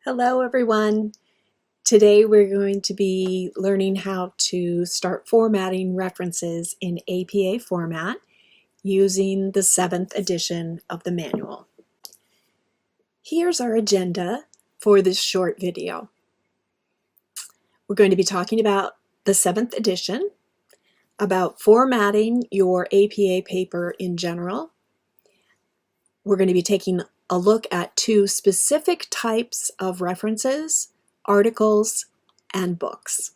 Hello everyone. Today we're going to be learning how to start formatting references in APA format using the 7th edition of the manual. Here's our agenda for this short video. We're going to be talking about the 7th edition, about formatting your APA paper in general. We're going to be taking a look at two specific types of references, articles, and books.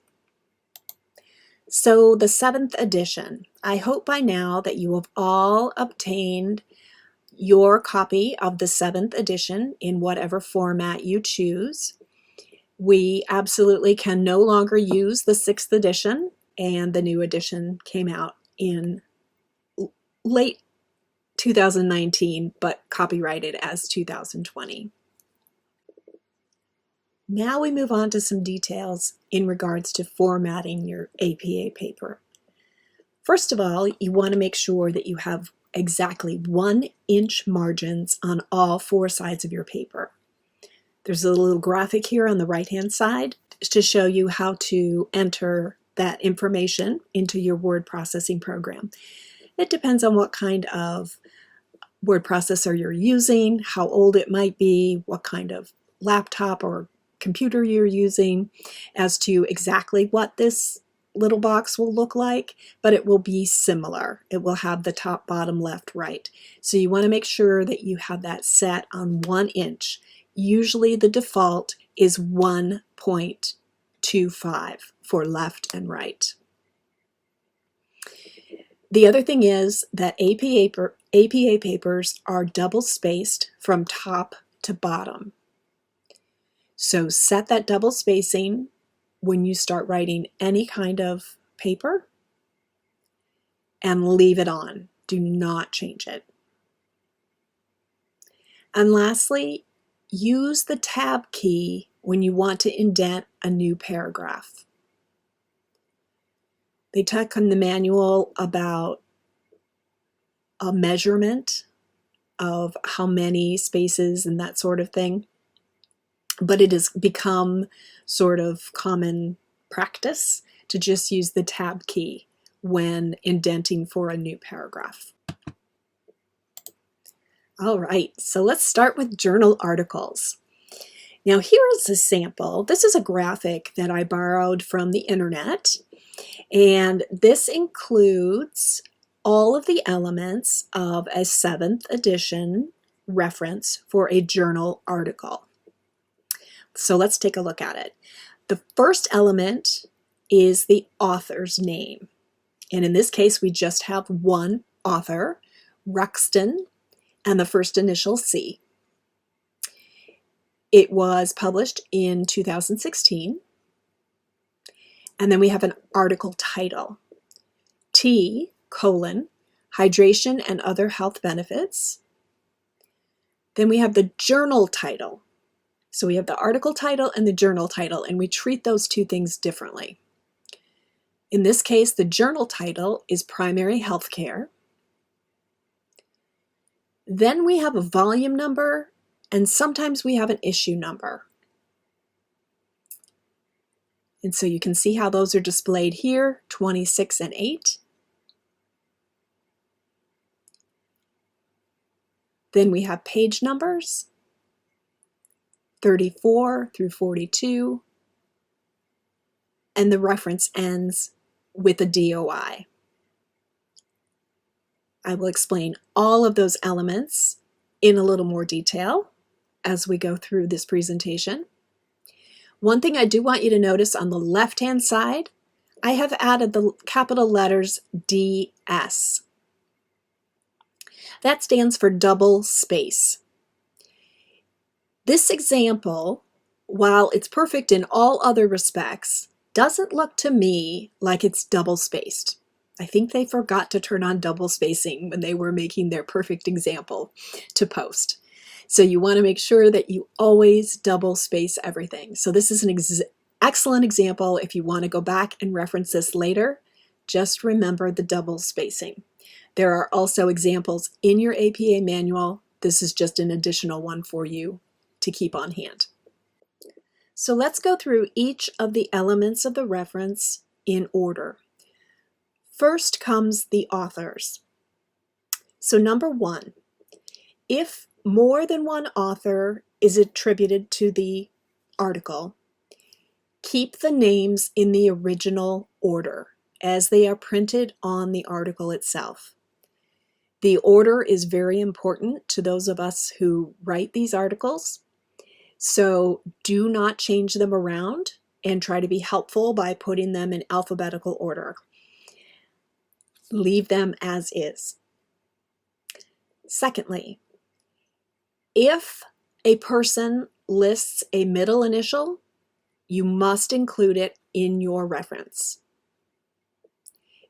So the 7th edition, I hope by now that you have all obtained your copy of the 7th edition in whatever format you choose. We absolutely can no longer use the 6th edition, and the new edition came out in late 2019, but copyrighted as 2020. Now we move on to some details in regards to formatting your APA paper. First of all, you want to make sure that you have exactly 1-inch margins on all 4 sides of your paper. There's a little graphic here on the right-hand side to show you how to enter that information into your word processing program. It depends on what kind of word processor you're using, how old it might be, what kind of laptop or computer you're using, as to exactly what this little box will look like, but it will be similar. It will have the top, bottom, left, right. So you want to make sure that you have that set on 1 inch. Usually the default is 1.25 for left and right. The other thing is that APA papers are double spaced from top to bottom. So set that double spacing when you start writing any kind of paper and leave it on. Do not change it. And lastly, use the tab key when you want to indent a new paragraph. They talk in the manual about a measurement of how many spaces and that sort of thing, but it has become sort of common practice to just use the tab key when indenting for a new paragraph. All right, so let's start with journal articles. Now here is a sample. This is a graphic that I borrowed from the internet, and this includes all of the elements of a 7th edition reference for a journal article. So let's take a look at it. The first element is the author's name. And in this case, we just have one author, Ruxton, and the first initial C. It was published in 2016. And then we have an article title, T: hydration and other health benefits. Then we have the journal title. So we have the article title and the journal title, and we treat those two things differently. In this case, the journal title is Primary Healthcare. Then we have a volume number, and sometimes we have an issue number. And so you can see how those are displayed here, 26 and 8. Then we have page numbers, 34 through 42, and the reference ends with a DOI. I will explain all of those elements in a little more detail as we go through this presentation. One thing I do want you to notice on the left-hand side, I have added the capital letters DS. That stands for double space. This example, while it's perfect in all other respects, doesn't look to me like it's double spaced. I think they forgot to turn on double spacing when they were making their perfect example to post. So you want to make sure that you always double space everything. So this is an excellent example. If you want to go back and reference this later, just remember the double spacing. There are also examples in your APA manual. This is just an additional one for you to keep on hand. So let's go through each of the elements of the reference in order. First comes the authors. So number one, if more than one author is attributed to the article, keep the names in the original order as they are printed on the article itself. The order is very important to those of us who write these articles, so do not change them around and try to be helpful by putting them in alphabetical order. Leave them as is. Secondly, if a person lists a middle initial, you must include it in your reference.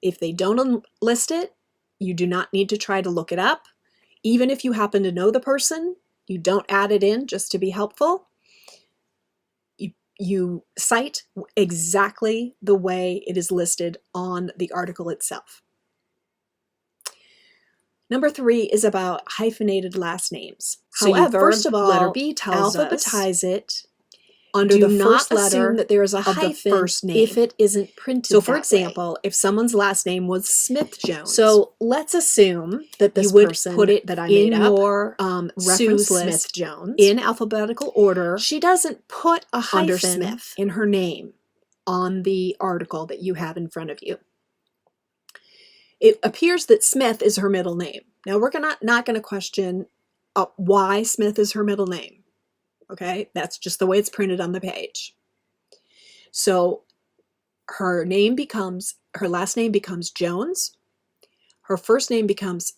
If they don't list it, you do not need to try to look it up. Even if you happen to know the person, you don't add it in just to be helpful. You cite exactly the way it is listed on the article itself. Number 3 is about hyphenated last names. So However, first of all, letter B tells alphabetize it under do the first not letter assume that there is a of the hyphen first name if it isn't printed So for that way. example, if someone's last name was Smith-Jones, So let's assume that this you would person put it that I in made up, your Sue reference list Smith-Jones, in alphabetical order she doesn't put a under hyphen Smith in her name on the article that you have in front of you. It appears that Smith is her middle name. Now we're not going to question why Smith is her middle name. Okay, that's just the way it's printed on the page. So her last name becomes Jones. Her first name becomes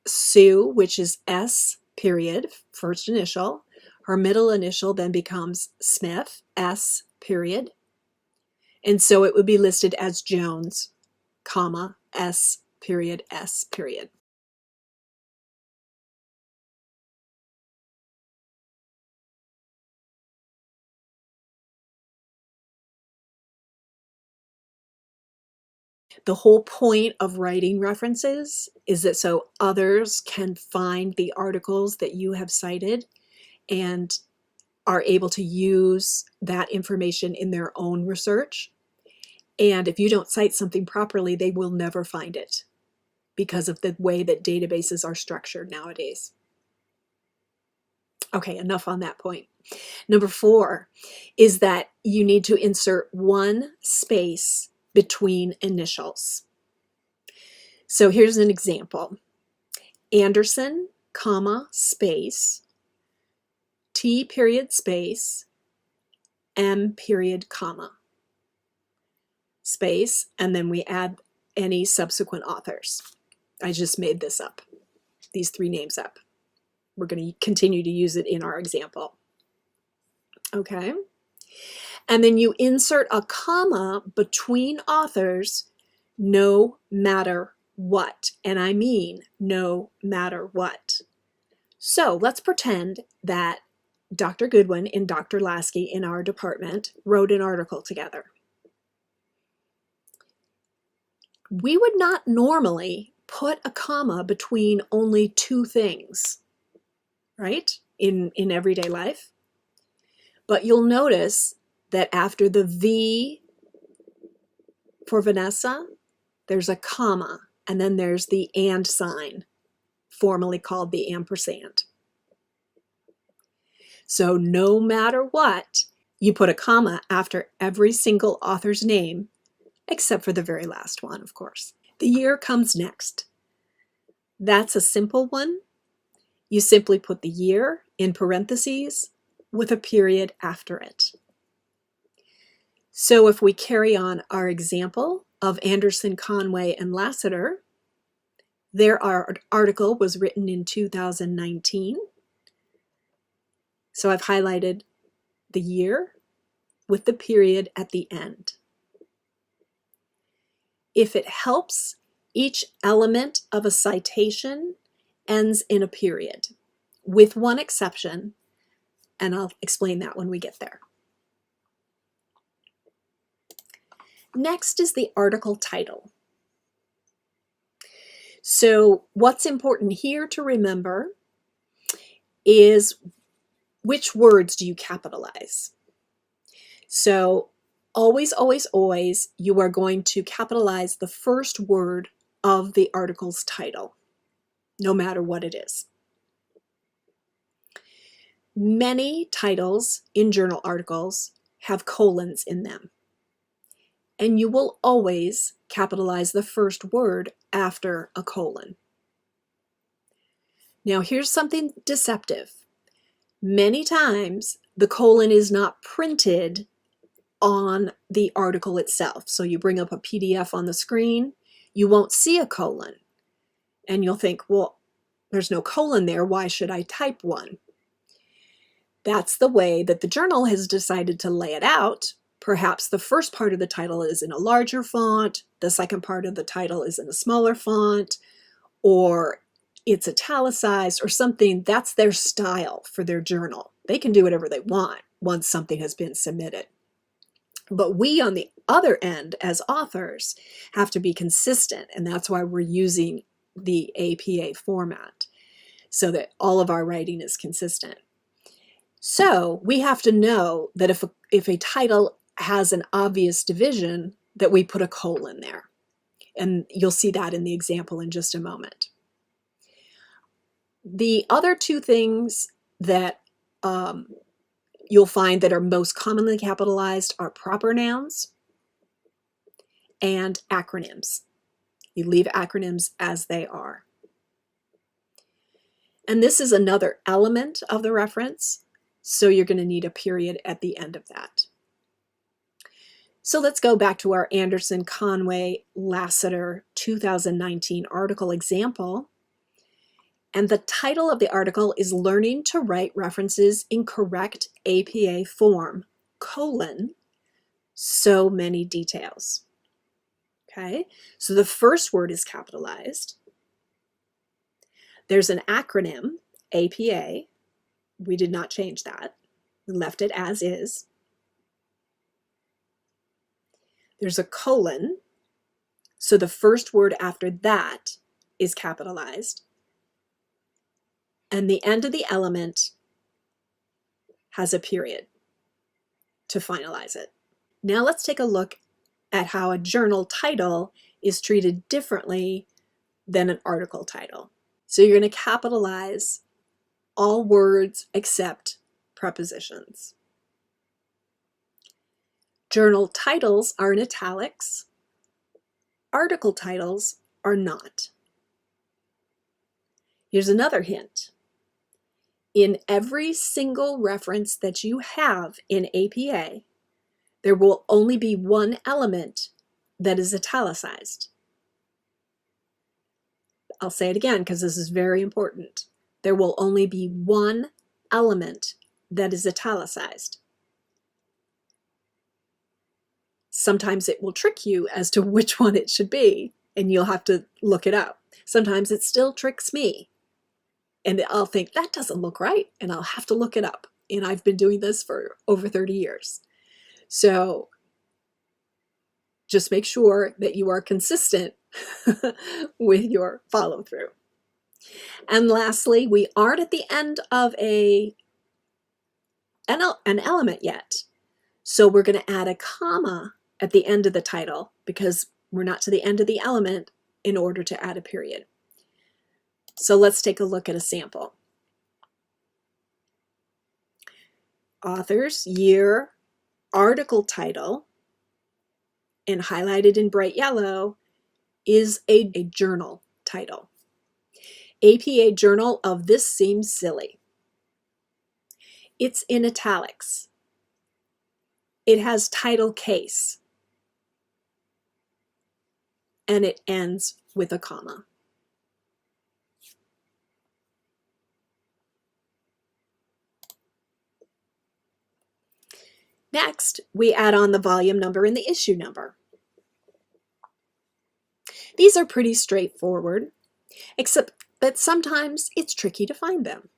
Sue, which is S period, first initial. Her middle initial then becomes Smith, S period. And so it would be listed as Jones, comma, S period, S period. The whole point of writing references is that so others can find the articles that you have cited and are able to use that information in their own research. And if you don't cite something properly, they will never find it because of the way that databases are structured nowadays. Okay, enough on that point. Number 4 is that you need to insert one space between initials. So here's an example. Anderson, comma, space, T period space, M period, comma, space, and then we add any subsequent authors. I just made this up, these 3 names up. We're going to continue to use it in our example. Okay. And then you insert a comma between authors no matter what. And I mean no matter what. So let's pretend that Dr. Goodwin and Dr. Lasky in our department wrote an article together. We would not normally put a comma between only 2 things, right, in everyday life. But you'll notice that after the V for Vanessa, there's a comma, and then there's the and sign, formerly called the ampersand. So no matter what, you put a comma after every single author's name, except for the very last one, of course. The year comes next. That's a simple one. You simply put the year in parentheses with a period after it. So if we carry on our example of Anderson, Conway, and Lassiter, their article was written in 2019. So I've highlighted the year with the period at the end. If it helps, each element of a citation ends in a period, with one exception, and I'll explain that when we get there. Next is the article title. So what's important here to remember is which words do you capitalize? So always, always, always, you are going to capitalize the first word of the article's title, no matter what it is. Many titles in journal articles have colons in them, and you will always capitalize the first word after a colon. Now, here's something deceptive. Many times, the colon is not printed on the article itself. So you bring up a PDF on the screen, you won't see a colon. And you'll think, well, there's no colon there. Why should I type one? That's the way that the journal has decided to lay it out. Perhaps the first part of the title is in a larger font, the second part of the title is in a smaller font, or it's italicized or something. That's their style for their journal. They can do whatever they want once something has been submitted. But we, on the other end, as authors, have to be consistent, and that's why we're using the APA format, so that all of our writing is consistent. So we have to know that if a title has an obvious division, that we put a colon there. And you'll see that in the example in just a moment. The other two things that you'll find that are most commonly capitalized are proper nouns and acronyms. You leave acronyms as they are. And this is another element of the reference, so you're going to need a period at the end of that. So let's go back to our Anderson, Conway, Lassiter 2019 article example. And the title of the article is Learning to Write References in Correct APA Form, so many details. Okay, so the first word is capitalized. There's an acronym, APA. We did not change that. We left it as is. There's a colon, so the first word after that is capitalized. And the end of the element has a period to finalize it. Now let's take a look at how a journal title is treated differently than an article title. So you're going to capitalize all words except prepositions. Journal titles are in italics. Article titles are not. Here's another hint. In every single reference that you have in APA, there will only be one element that is italicized. I'll say it again because this is very important. There will only be one element that is italicized. Sometimes it will trick you as to which one it should be, and you'll have to look it up. Sometimes it still tricks me, and I'll think, that doesn't look right, and I'll have to look it up. And I've been doing this for over 30 years. So just make sure that you are consistent with your follow-through. And lastly, we aren't at the end of an element yet. So we're going to add a comma at the end of the title because we're not to the end of the element in order to add a period. So let's take a look at a sample. Authors, year, article title, and highlighted in bright yellow is a journal title. APA Journal of This Seems Silly. It's in italics. It has title case. And it ends with a comma. Next, we add on the volume number and the issue number. These are pretty straightforward, except that sometimes it's tricky to find them.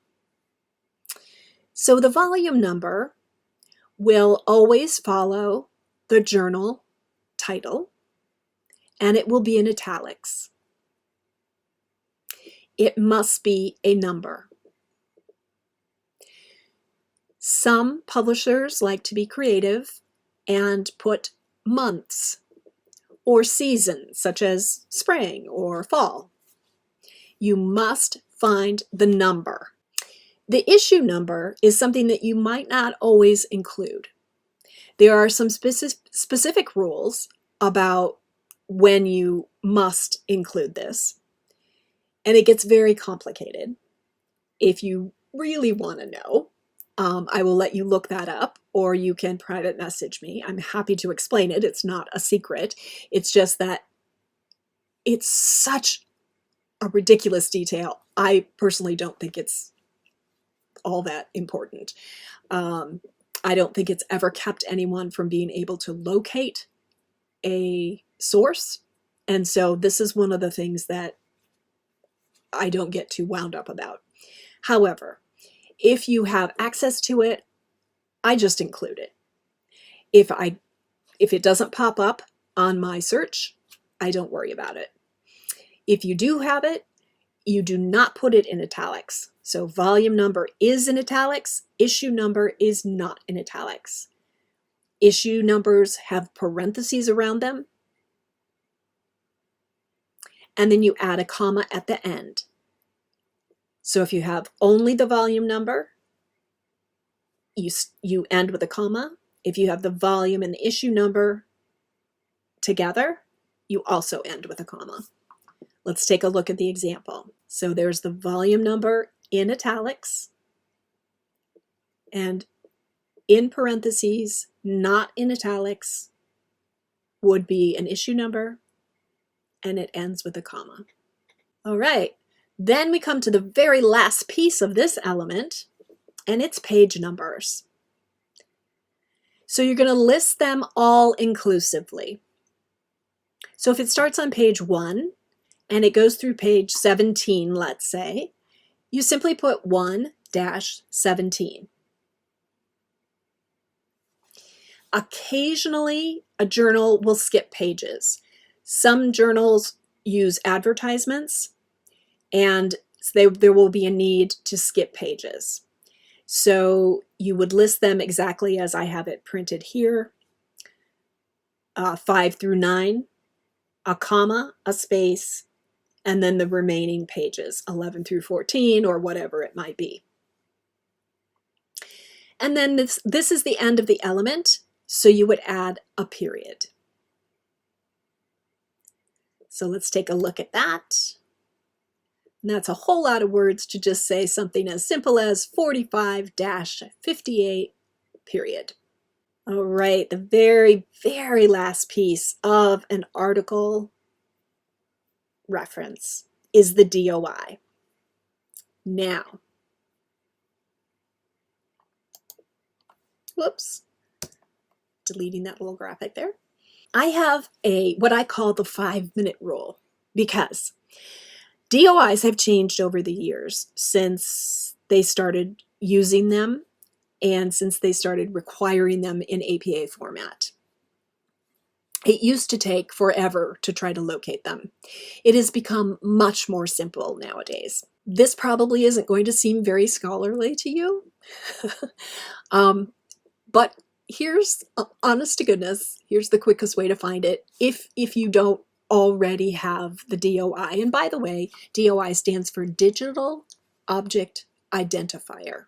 So the volume number will always follow the journal title, and it will be in italics. It must be a number. Some publishers like to be creative and put months or seasons, such as spring or fall. You must find the number. The issue number is something that you might not always include. There are some specific rules about when you must include this, and it gets very complicated. If you really want to know, I will let you look that up, or you can private message me. I'm happy to explain it. It's not a secret. It's just that it's such a ridiculous detail. I personally don't think it's all that important. I don't think it's ever kept anyone from being able to locate a source. And so this is one of the things that I don't get too wound up about. However, if you have access to it, I just include it. If it doesn't pop up on my search, I don't worry about it. If you do have it, you do not put it in italics. So volume number is in italics, issue number is not in italics. Issue numbers have parentheses around them, and then you add a comma at the end. So if you have only the volume number, you end with a comma. If you have the volume and the issue number together, you also end with a comma. Let's take a look at the example. So there's the volume number in italics, and in parentheses, not in italics, would be an issue number, and it ends with a comma. All right, then we come to the very last piece of this element, and it's page numbers. So you're going to list them all inclusively. So if it starts on page 1 and it goes through page 17, let's say, you simply put 1-17. Occasionally, a journal will skip pages. Some journals use advertisements, and there will be a need to skip pages. So you would list them exactly as I have it printed here, 5 through 9, a comma, a space, and then the remaining pages, 11 through 14, or whatever it might be. And then this is the end of the element, so you would add a period. So let's take a look at that. And that's a whole lot of words to just say something as simple as 45-58, period. All right, the very, very last piece of an article reference is the DOI. Now, whoops, deleting that little graphic there. I have what I call the 5-minute rule, because DOIs have changed over the years since they started using them and since they started requiring them in APA format. It used to take forever to try to locate them. It has become much more simple nowadays. This probably isn't going to seem very scholarly to you, but here's, honest to goodness, here's the quickest way to find it if you don't already have the DOI. And by the way, DOI stands for Digital Object Identifier.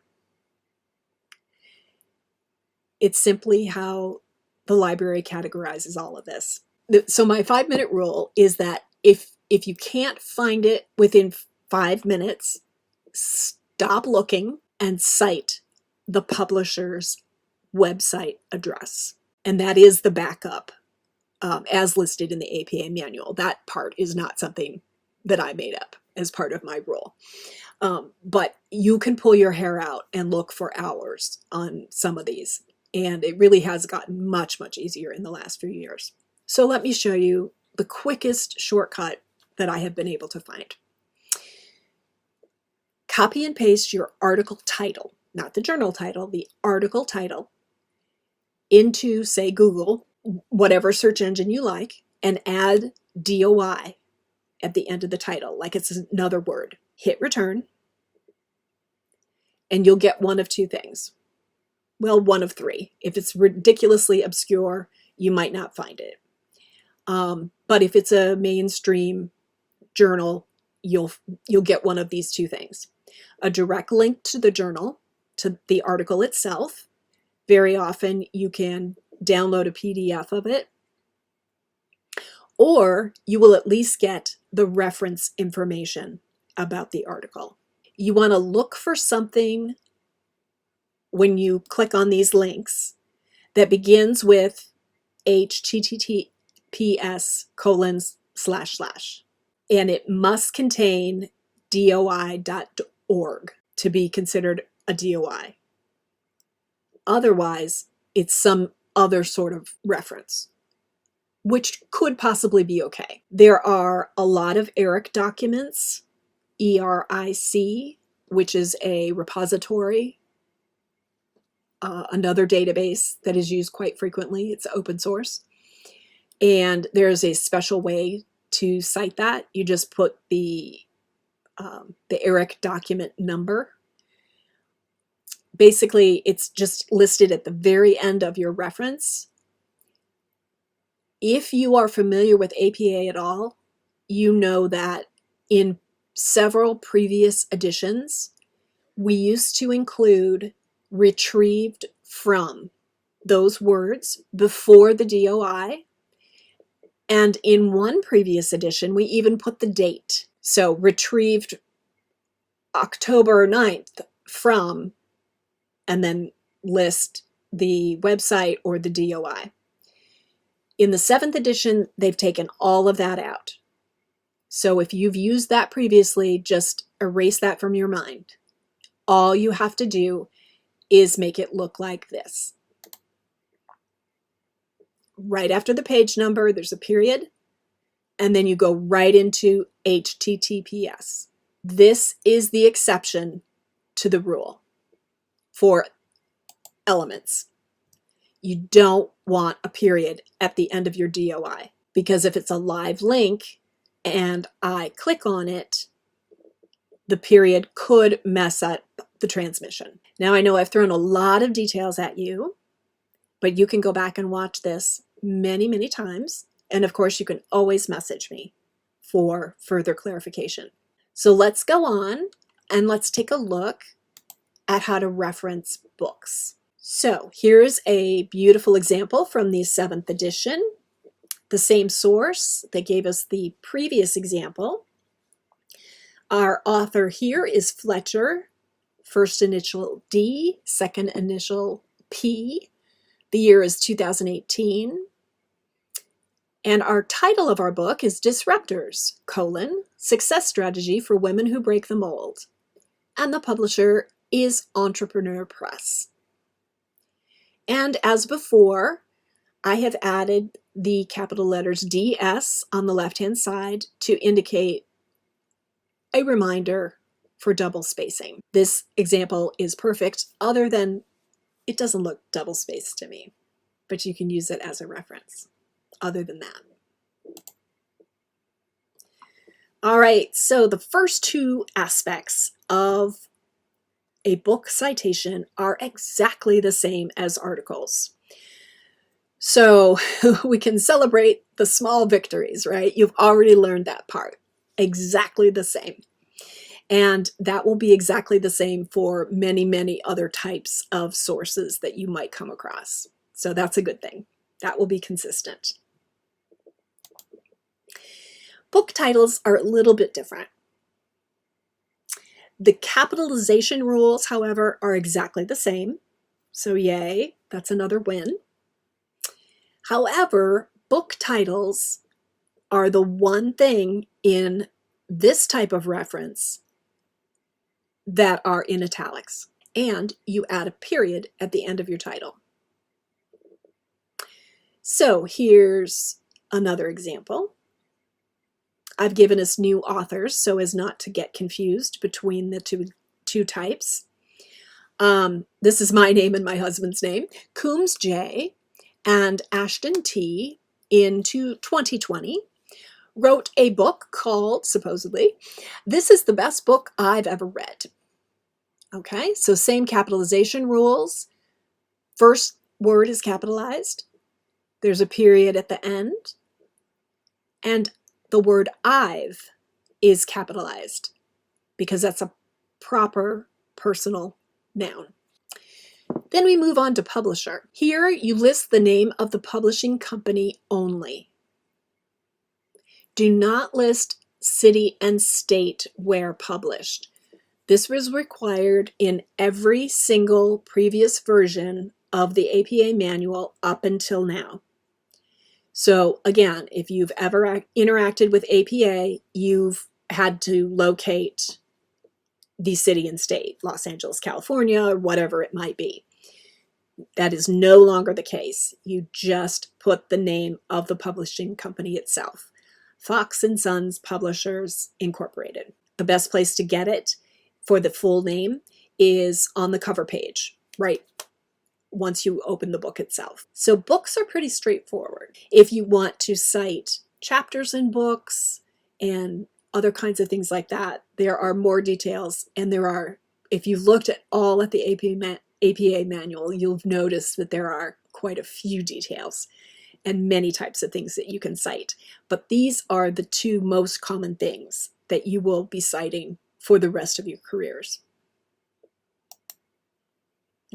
It's simply how the library categorizes all of this. So my 5-minute rule is that if you can't find it within 5 minutes, stop looking and cite the publisher's website address. And that is the backup as listed in the APA manual. That part is not something that I made up as part of my rule. But you can pull your hair out and look for hours on some of these. And it really has gotten much, much easier in the last few years. So let me show you the quickest shortcut that I have been able to find. Copy and paste your article title, not the journal title, the article title, into, say, Google, whatever search engine you like, and add DOI at the end of the title, like it's another word. Hit return, and you'll get one of two things. well, one of three. If it's ridiculously obscure, you might not find it. But if it's a mainstream journal, you'll get one of these two things. A direct link to the journal, to the article itself. Very often you can download a PDF of it, or you will at least get the reference information about the article. You want to look for something when you click on these links that begins with https:// and it must contain doi.org to be considered a DOI. Otherwise, it's some other sort of reference, which could possibly be okay. There are a lot of ERIC documents, ERIC, which is a repository, another database that is used quite frequently. It's open source. And there's a special way to cite that. You just put the ERIC document number. Basically, it's just listed at the very end of your reference. If you are familiar with APA at all, you know that in several previous editions, we used to include retrieved from those words before the DOI. And in one previous edition, we even put the date. So retrieved October 9th from, and then list the website or the DOI. In the 7th edition, they've taken all of that out. So if you've used that previously, just erase that from your mind. All you have to do is make it look like this. Right after the page number, there's a period, and then you go right into HTTPS. This is the exception to the rule for elements. You don't want a period at the end of your DOI, because if it's a live link and I click on it, the period could mess up the transmission. Now, I know I've thrown a lot of details at you, but you can go back and watch this many, many times. And of course, you can always message me for further clarification. So let's go on and let's take a look at how to reference books. So here's a beautiful example from the 7th edition. The same source that gave us the previous example. Our author here is Fletcher, first initial D, second initial P. The year is 2018. And our title of our book is Disruptors, Success Strategy for Women Who Break the Mold. And the publisher is Entrepreneur Press. And as before, I have added the capital letters DS on the left-hand side to indicate a reminder for double spacing. This example is perfect, other than it doesn't look double spaced to me, but you can use it as a reference. Other than that. All right, so the first two aspects of a book citation are exactly the same as articles. So we can celebrate the small victories, right? You've already learned that part. Exactly the same. And that will be exactly the same for many, many other types of sources that you might come across. So that's a good thing. That will be consistent. Book titles are a little bit different. The capitalization rules, however, are exactly the same. So yay, that's another win. However, book titles are the one thing in this type of reference that are in italics, and you add a period at the end of your title. So here's another example. I've given us new authors so as not to get confused between the two types. This is my name and my husband's name, Coombs J. and Ashton T. in 2020 wrote a book called, supposedly, This is the Best Book I've Ever Read. Okay, so same capitalization rules. first word is capitalized, there's a period at the end, and the word I've is capitalized because that's a proper personal noun. Then we move on to publisher. Here you list the name of the publishing company only. Do not list city and state where published. This was required in every single previous version of the APA manual up until now. So again, if you've ever interacted with APA, you've had to locate the city and state, Los Angeles, California, or whatever it might be. That is no longer the case. You just put the name of the publishing company itself. Fox and Sons Publishers Incorporated. The best place to get it for the full name is on the cover page, right once you open the book itself. So books are pretty straightforward. If you want to cite chapters in books and other kinds of things like that, there are more details, and there are, if you've looked at all at the APA manual, you'll notice that there are quite a few details and many types of things that you can cite. But these are the two most common things that you will be citing for the rest of your careers.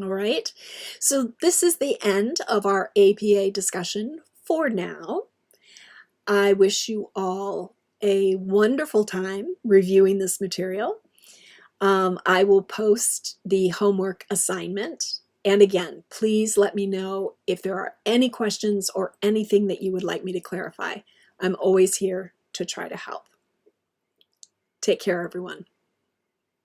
All right, so this is the end of our APA discussion for now. I wish you all a wonderful time reviewing this material. I will post the homework assignment. And again, please let me know if there are any questions or anything that you would like me to clarify. I'm always here to try to help. Take care, everyone.